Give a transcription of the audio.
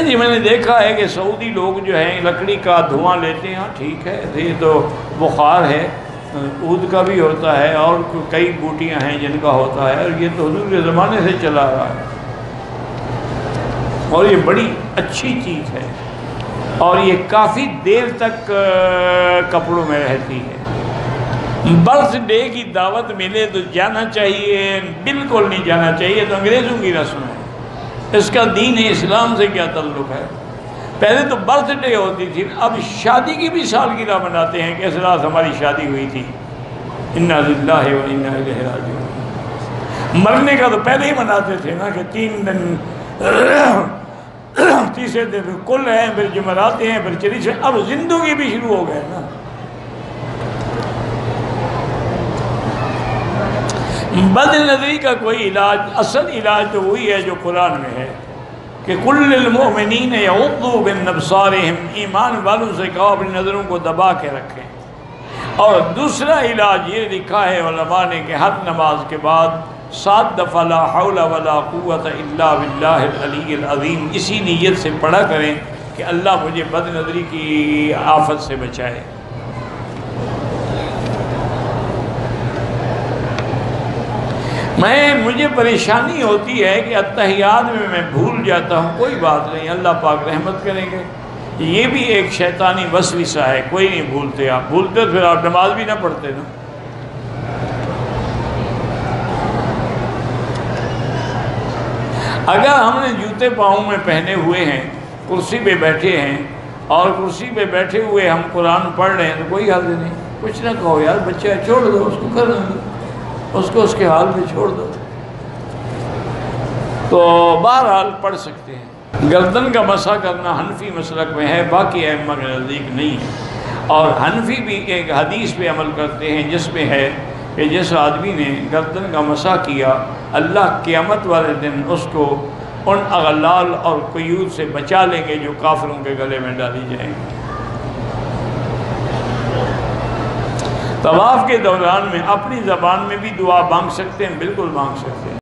جی میں نے دیکھا ہے کہ سعودی لوگ جو ہیں لکڑی کا دھواں لیتے ہیں، ٹھیک ہے، یہ تو بخار ہے، عود کا بھی ہوتا ہے اور کئی بوٹیاں ہیں جن کا ہوتا ہے، اور یہ تو حضور کے زمانے سے چلا آ رہا ہے اور یہ بڑی اچھی چیز ہے اور یہ کافی دیر تک کپڑوں میں رہتی ہے۔ برتھ ڈے کی دعوت ملے تو جانا چاہیے، بالکل نہیں جانا چاہیے، تو انگریزوں کی رسم ہے، اس کا دین اسلام سے کیا تعلق ہے؟ پہلے تو برتھ ڈے ہوتی تھی، اب شادی کی بھی سالگرہ مناتے ہیں کہ اس رات ہماری شادی ہوئی تھی، انا للہ و انا الیہ راجعون۔ مرنے کا تو پہلے ہی مناتے تھے نا کہ 3 دن، تیسرے دن کل ہیں، پھر جمعرات ہیں، پھر چریش، اب زندگی بھی شروع ہو گئے نا۔ بد نظری کا کوئی علاج، اصل علاج تو وہی ہے جو قرآن میں ہے کہ کل المؤمنین یغضوا من ابصارہم، ایمان والوں سے کہو اپنی نظروں کو دبا کے رکھیں۔ اور دوسرا علاج یہ لکھا ہے علماء نے کہ ہر نماز کے بعد 7 دفعہ لا حول ولا قوت الا باللہ العلی العظیم اسی نیت سے پڑھا کریں کہ اللہ مجھے بد نظری کی آفت سے بچائے۔ مجھے پریشانی ہوتی ہے کہ اتحیات میں بھول جاتا ہوں، کوئی بات نہیں، اللہ پاک رحمت کریں گے، یہ بھی ایک شیطانی وسوسہ ہے، کوئی نہیں بھولتے، آپ بھولتے پھر آپ نماز بھی نہ پڑھتے نا۔ اگر ہم نے جوتے پاؤں میں پہنے ہوئے ہیں، کرسی پہ بیٹھے ہیں اور کرسی پہ بیٹھے ہوئے ہم قرآن پڑھ رہے ہیں تو کوئی حل نہیں، کچھ نہ کہو یار بچہ چھوڑ دو اس کو، کر دو اس کو، اس کے حال میں چھوڑ دو، تو بہرحال پڑھ سکتے ہیں۔ گردن کا مسح کرنا حنفی مسلک میں ہے، باقی ائمہ کے نزدیک نہیں ہے، اور حنفی بھی ایک حدیث پہ عمل کرتے ہیں جس میں ہے کہ جس آدمی نے گردن کا مسح کیا اللہ قیامت والے دن اس کو ان اغلال اور قیود سے بچا لیں گے جو کافروں کے گلے میں ڈالی جائیں گی۔ طواف کے دوران میں اپنی زبان میں بھی دعا مانگ سکتے ہیں، بالکل مانگ سکتے ہیں۔